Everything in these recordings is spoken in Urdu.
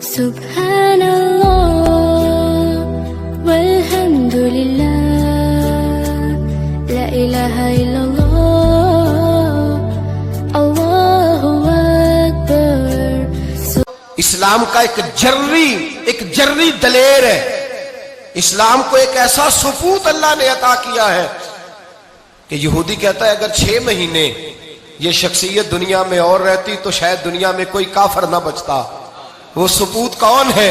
Subhanallah walhamdulillah la ilaha illallah Allahu Akbar। اسلام کا ایک جرری دلیر ہے۔ اسلام کو ایک ایسا ثبوت اللہ نے عطا کیا ہے کہ یہودی کہتا ہے اگر 6 مہینے یہ شخصیت دنیا میں اور رہتی تو شاید دنیا میں کوئی کافر نہ بچتا۔ وہ ثبوت کون ہے؟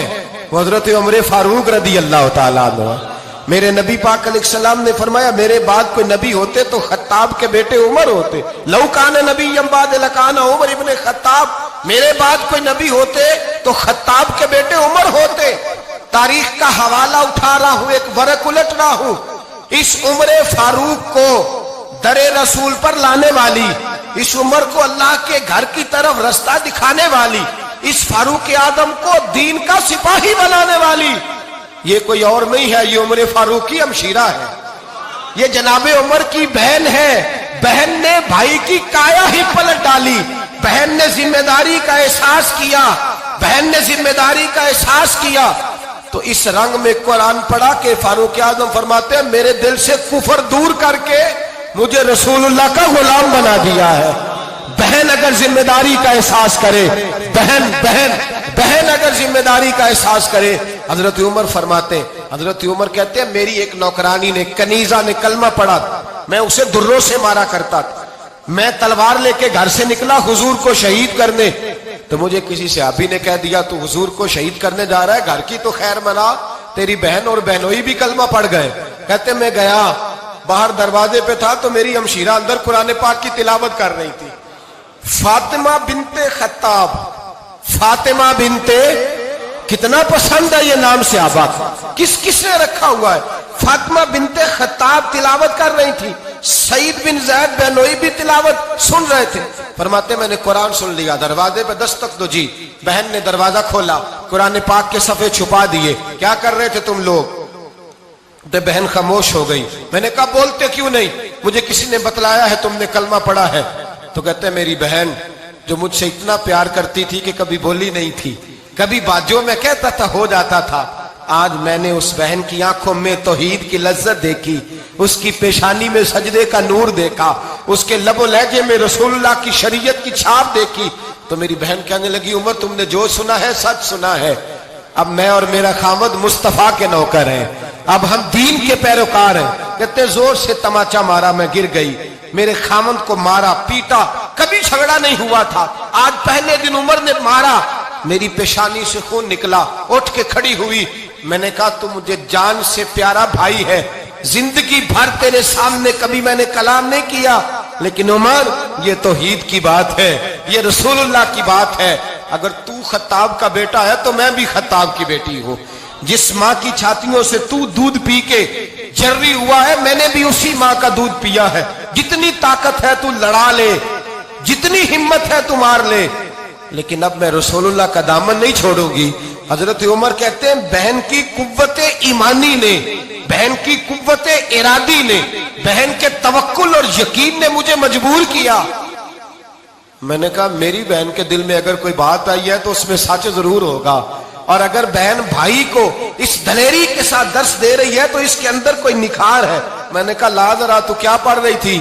وہ حضرت عمر فاروق رضی اللہ تعالیٰ عنہ۔ میرے نبی پاک علیہ السلام نے فرمایا میرے بعد کوئی نبی ہوتے تو خطاب کے بیٹے عمر ہوتے۔ لو کان نبی بعد لکان عمر ابن خطاب، میرے بعد کوئی نبی ہوتے تو خطاب کے بیٹے عمر ہوتے۔ تاریخ کا حوالہ اٹھا رہا ہوں، ایک ورق الٹ رہا ہوں۔ اس عمر فاروق کو در رسول پر لانے والی، اس عمر کو اللہ کے گھر کی طرف رستہ دکھانے والی، اس فاروق اعظم کو دین کا سپاہی بنانے والی، یہ کوئی اور نہیں ہے، یہ عمر فاروق کی ہمشیرہ ہے، یہ جناب عمر کی بہن ہے۔ بہن نے بھائی کی کایا ہی پلٹ ڈالی، بہن نے ذمہ داری کا احساس کیا، بہن نے ذمہ داری کا احساس کیا تو اس رنگ میں قرآن پڑھا کہ فاروق اعظم فرماتے ہیں میرے دل سے کفر دور کر کے مجھے رسول اللہ کا غلام بنا دیا ہے۔ بہن اگر ذمہ داری کا احساس کرے، بہن اگر ذمہ داری کا احساس کرے، حضرت عمر فرماتے ہیں، حضرت عمر کہتے ہیں میری ایک نوکرانی نے، کنیزہ نے کلمہ پڑھا، میں اسے دروں سے مارا کرتا تھا، میں تلوار لے کے گھر سے نکلا حضور کو شہید کرنے، تو مجھے کسی صحابی نے کہہ دیا تو حضور کو شہید کرنے جا رہا ہے، گھر کی تو خیر منا، تیری بہن اور بہنوئی بھی کلمہ پڑھ گئے۔ کہتے میں گیا، باہر دروازے پہ تھا تو میری ہمشیرہ اندر قرآن پاک کی تلاوت کر رہی تھی۔ فاطمہ بنت خطاب، فاطمہ بنت، کتنا پسند ہے یہ نام صحابہ، کس نے رکھا ہوا ہے؟ فاطمہ بنت خطاب تلاوت کر رہی تھی، سعید بن زید بہنوئی بھی تلاوت سن رہے تھے۔ فرماتے میں نے قرآن سن لیا، دروازے پہ دستک دو جی، بہن نے دروازہ کھولا، قرآن پاک کے صفحے چھپا دیے، کیا کر رہے تھے تم لوگ؟ بہن خاموش ہو گئی۔ میں نے کہا بولتے کیوں نہیں؟ مجھے کسی نے بتلایا ہے تم نے کلمہ پڑھا ہے۔ تو کہتے ہیں میری بہن جو مجھ سے اتنا پیار کرتی تھی کہ کبھی بولی نہیں تھی، کبھی باتوں میں کہتا تھا ہو جاتا تھا، آج میں نے اس بہن کی آنکھوں میں توحید کی لذت دیکھی، اس کی پیشانی میں سجدے کا نور دیکھا، اس کے لب و لہجے میں رسول اللہ کی شریعت کی چھاپ دیکھی، تو میری بہن کہنے لگی عمر تم نے جو سنا ہے سچ سنا ہے، اب میں اور میرا خاوند مصطفیٰ کے نوکر ہیں، اب ہم دین کے پیروکار ہیں۔ کہتے زور سے تماچا مارا، میں گر گئی، میرے خاوند کو مارا پیٹا، کبھی جھگڑا نہیں ہوا تھا، آج پہلے دن عمر نے مارا، میری پیشانی سے خون نکلا، اٹھ کے کھڑی ہوئی، میں نے کہا تو مجھے جان سے پیارا بھائی ہے، زندگی بھر تیرے سامنے کبھی میں نے کلام نہیں کیا، لیکن عمر یہ توحید کی بات ہے، یہ رسول اللہ کی بات ہے، اگر تو خطاب کا بیٹا ہے تو میں بھی خطاب کی بیٹی ہوں، جس ماں کی چھاتیوں سے تو دودھ پی کے جرری ہوا ہے میں نے بھی اسی ماں کا دودھ پیا ہے، جتنی طاقت ہے تو لڑا لے، جتنی ہمت ہے تو مار لے، لیکن اب میں رسول اللہ کا دامن نہیں چھوڑوں گی۔ حضرت عمر کہتے ہیں بہن کی قوت ایمانی نے، بہن کی قوت ارادی نے، بہن کے توکل اور یقین نے مجھے مجبور کیا۔ میں نے کہا میری بہن کے دل میں اگر کوئی بات آئی ہے تو اس میں سچ ضرور ہوگا، اور اگر بہن بھائی کو اس دلیری کے ساتھ درس دے رہی ہے تو اس کے اندر کوئی نکھار ہے۔ میں نے کہا لا ذرا تو کیا پڑھ رہی تھی؟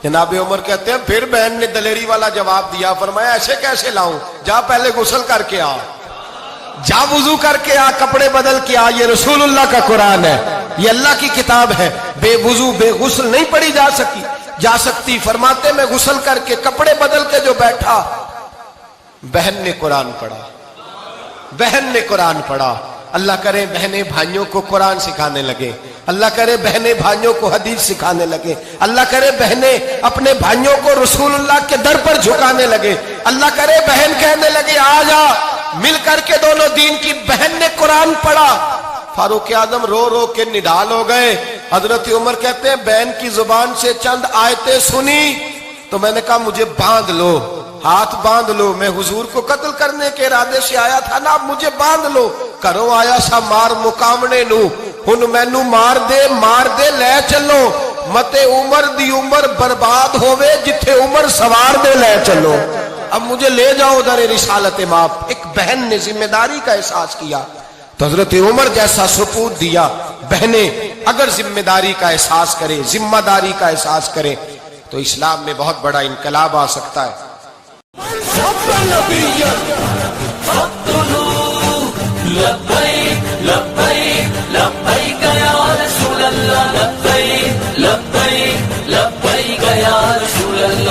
جناب عمر کہتے ہیں پھر بہن نے دلیری والا جواب دیا، فرمایا ایسے کیسے لاؤں؟ جا پہلے غسل کر کے آ، جا وضو کر کے آ، کپڑے بدل کے آ، یہ رسول اللہ کا قرآن ہے، یہ اللہ کی کتاب ہے، بے وضو بے غسل نہیں پڑھی جا سکتی۔ فرماتے میں غسل کر کے کپڑے بدل کے جو بیٹھا، بہن نے قرآن پڑھا، بہن نے قرآن پڑھا۔ اللہ کرے بہنیں بھائیوں کو قرآن سکھانے لگے، اللہ کرے بہنیں بھائیوں کو حدیث سکھانے لگے، اللہ کرے بہنیں اپنے بھائیوں کو رسول اللہ کے در پر جھکانے لگے، اللہ کرے بہن کہنے لگے آ جا مل کر کے دونوں دین کی۔ بہن نے قرآن پڑھا، فاروق اعظم رو رو کے نڈال ہو گئے۔ حضرت عمر کہتے ہیں بہن کی زبان سے چند آیتیں سنی تو میں نے کہا مجھے باندھ لو، ہاتھ باندھ لو، میں حضور کو قتل کرنے کے ارادے سے آیا تھا نا، اب مجھے باندھ لو، کرو آیا سا مار مقامنے نو، ہن مینو مار دے لے چلو، متے عمر دی عمر برباد ہووے جتھے عمر سوار دے لے چلو۔ اب مجھے لے جاؤ در رسالت ماپ. ایک بہن نے ذمہ داری کا احساس کیا تو حضرت عمر جیسا سپوت دیا. بہنیں اگر ذمہ داری کا احساس کرے, ذمہ داری کا احساس کرے تو اسلام میں بہت بڑا انقلاب آ سکتا ہے. لبیک لبیک لبیک